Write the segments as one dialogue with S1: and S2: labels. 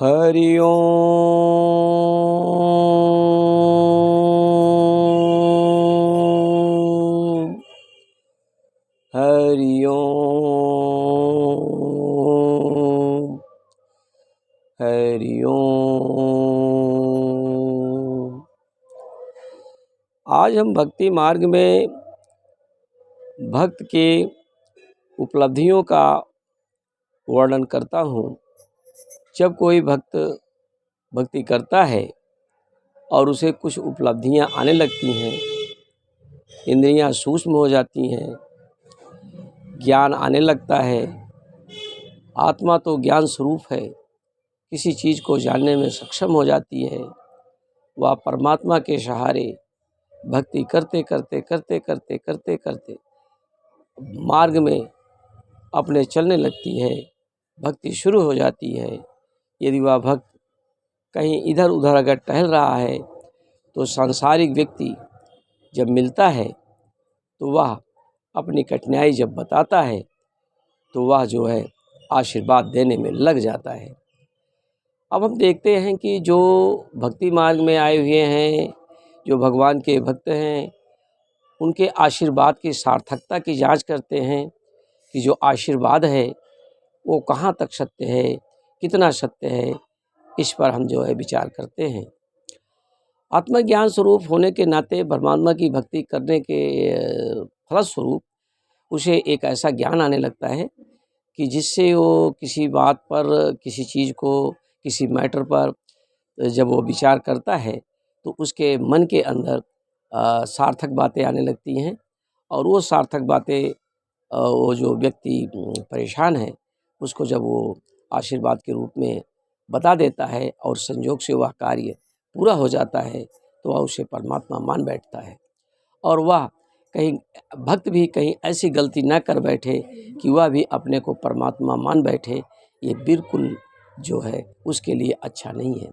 S1: हरि ओम। हरि ओम। हरि ओम। आज हम भक्ति मार्ग में भक्त के उपलब्धियों का वर्णन करता हूँ। जब कोई भक्त भक्ति करता है और उसे कुछ उपलब्धियाँ आने लगती हैं, इंद्रियाँ सूक्ष्म हो जाती हैं, ज्ञान आने लगता है। आत्मा तो ज्ञान स्वरूप है, किसी चीज़ को जानने में सक्षम हो जाती है। वह परमात्मा के सहारे भक्ति करते करते करते करते करते करते मार्ग में अपने चलने लगती है, भक्ति शुरू हो जाती है। यदि वह भक्त कहीं इधर उधर अगर टहल रहा है तो सांसारिक व्यक्ति जब मिलता है तो वह अपनी कठिनाई जब बताता है तो वह जो है आशीर्वाद देने में लग जाता है। अब हम देखते हैं कि जो भक्ति मार्ग में आए हुए हैं, जो भगवान के भक्त हैं, उनके आशीर्वाद की सार्थकता की जांच करते हैं कि जो आशीर्वाद है वो कहाँ तक सत्य है, कितना सत्य है। इस पर हम जो है विचार करते हैं। आत्मज्ञान स्वरूप होने के नाते परमात्मा की भक्ति करने के फलस्वरूप उसे एक ऐसा ज्ञान आने लगता है कि जिससे वो किसी बात पर, किसी चीज़ को, किसी मैटर पर जब वो विचार करता है तो उसके मन के अंदर सार्थक बातें आने लगती हैं। और वो सार्थक बातें वो जो व्यक्ति परेशान है उसको जब वो आशीर्वाद के रूप में बता देता है और संयोग से वह कार्य पूरा हो जाता है तो वह उसे परमात्मा मान बैठता है। और वह कहीं भक्त भी कहीं ऐसी गलती न कर बैठे कि वह भी अपने को परमात्मा मान बैठे, ये बिल्कुल जो है उसके लिए अच्छा नहीं है।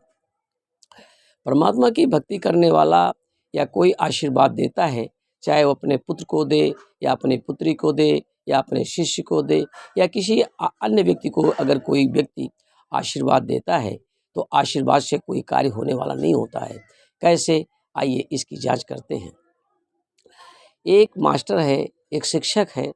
S1: परमात्मा की भक्ति करने वाला या कोई आशीर्वाद देता है, चाहे वो अपने पुत्र को दे या अपनी पुत्री को दे या अपने शिष्य को दे या किसी अन्य व्यक्ति को, अगर कोई व्यक्ति आशीर्वाद देता है तो आशीर्वाद से कोई कार्य होने वाला नहीं होता है। कैसे, आइए इसकी जांच करते हैं। एक मास्टर है, एक शिक्षक है,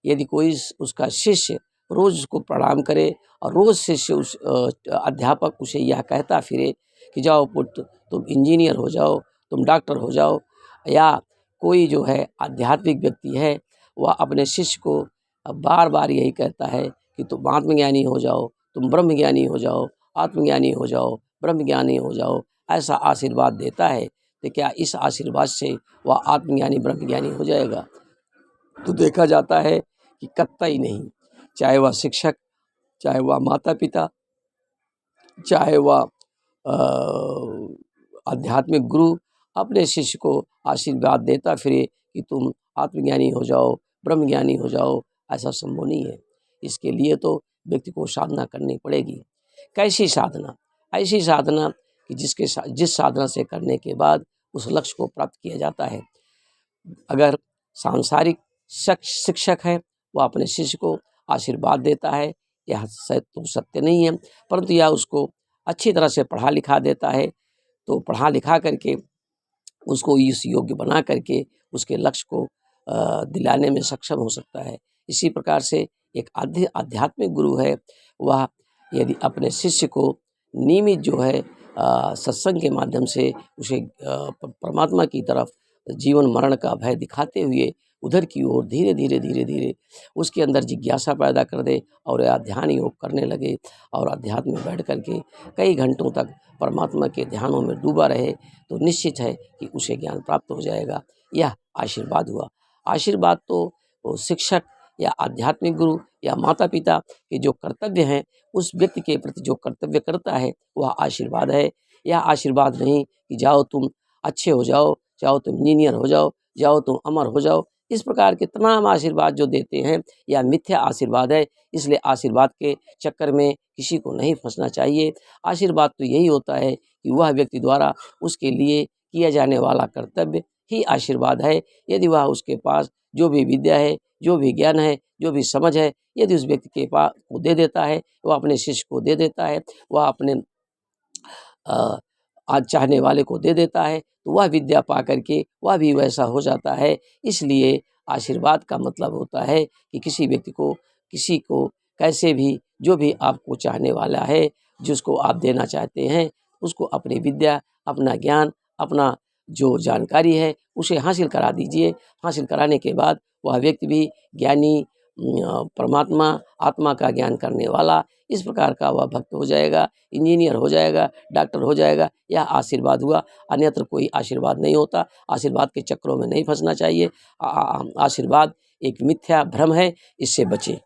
S1: यदि कोई उसका शिष्य रोज़ उसको प्रणाम करे और रोज़ शिष्य उस अध्यापक उसे यह कहता फिरे कि जाओ पुत्र, तुम इंजीनियर हो जाओ, तुम डॉक्टर हो जाओ, या कोई जो है आध्यात्मिक व्यक्ति है वह अपने शिष्य को बार बार यही कहता है कि तुम आत्मज्ञानी हो जाओ, तुम ब्रह्मज्ञानी हो जाओ, आत्मज्ञानी हो जाओ, ब्रह्मज्ञानी हो जाओ, ऐसा आशीर्वाद देता है, तो क्या इस आशीर्वाद से वह आत्मज्ञानी ब्रह्मज्ञानी हो जाएगा? तो देखा जाता है कि कतई नहीं। चाहे वह शिक्षक, चाहे वह माता पिता, चाहे वह आध्यात्मिक गुरु अपने शिष्य को आशीर्वाद देता फिरे कि तुम आत्मज्ञानी हो जाओ, ब्रह्मज्ञानी हो जाओ, ऐसा संभव नहीं है। इसके लिए तो व्यक्ति को साधना करनी पड़ेगी। कैसी साधना? ऐसी साधना कि जिस साधना से करने के बाद उस लक्ष्य को प्राप्त किया जाता है। अगर सांसारिक शिक्षक है, वह अपने शिष्य को आशीर्वाद देता है, यह तो सत्य नहीं है, परंतु यह उसको अच्छी तरह से पढ़ा लिखा देता है, तो पढ़ा लिखा करके उसको इस योग्य बना करके उसके लक्ष्य को दिलाने में सक्षम हो सकता है। इसी प्रकार से एक आध्यात्मिक गुरु है, वह यदि अपने शिष्य को नियमित जो है सत्संग के माध्यम से उसे परमात्मा की तरफ जीवन मरण का भय दिखाते हुए उधर की ओर धीरे धीरे धीरे धीरे उसके अंदर जिज्ञासा पैदा कर दे और यह ध्यान योग करने लगे और अध्यात्म में बैठ करके कई घंटों तक परमात्मा के ध्यानों में डूबा रहे, तो निश्चित है कि उसे ज्ञान प्राप्त हो जाएगा। यह आशीर्वाद हुआ। आशीर्वाद तो वो शिक्षक या आध्यात्मिक गुरु या माता पिता के जो कर्तव्य हैं, उस व्यक्ति के प्रति जो कर्तव्य करता है वह आशीर्वाद है। यह आशीर्वाद नहीं कि जाओ तुम अच्छे हो जाओ, जाओ तुम इंजीनियर हो जाओ, जाओ तुम अमर हो जाओ। इस प्रकार के तमाम आशीर्वाद जो देते हैं यह मिथ्या आशीर्वाद है। इसलिए आशीर्वाद के चक्कर में किसी को नहीं फंसना चाहिए। आशीर्वाद तो यही होता है कि वह व्यक्ति द्वारा उसके लिए किया जाने वाला कर्तव्य ही आशीर्वाद है। यदि वह उसके पास जो भी विद्या है, जो भी ज्ञान है, जो भी समझ है, यदि उस व्यक्ति के पास को दे देता है, वह अपने शिष्य को दे देता है, वह अपने आज चाहने वाले को दे देता है, तो वह विद्या पा करके वह भी वैसा हो जाता है। इसलिए आशीर्वाद का मतलब होता है कि किसी व्यक्ति को, किसी को कैसे भी, जो भी आपको चाहने वाला है, जिसको आप देना चाहते हैं, उसको अपनी विद्या, अपना ज्ञान, अपना जो जानकारी है उसे हासिल करा दीजिए। हासिल कराने के बाद वह व्यक्ति भी ज्ञानी, परमात्मा, आत्मा का ज्ञान करने वाला, इस प्रकार का वह भक्त हो जाएगा, इंजीनियर हो जाएगा, डॉक्टर हो जाएगा। यह आशीर्वाद हुआ, अन्यत्र कोई आशीर्वाद नहीं होता। आशीर्वाद के चक्रों में नहीं फंसना चाहिए। आशीर्वाद एक मिथ्या भ्रम है, इससे बचें।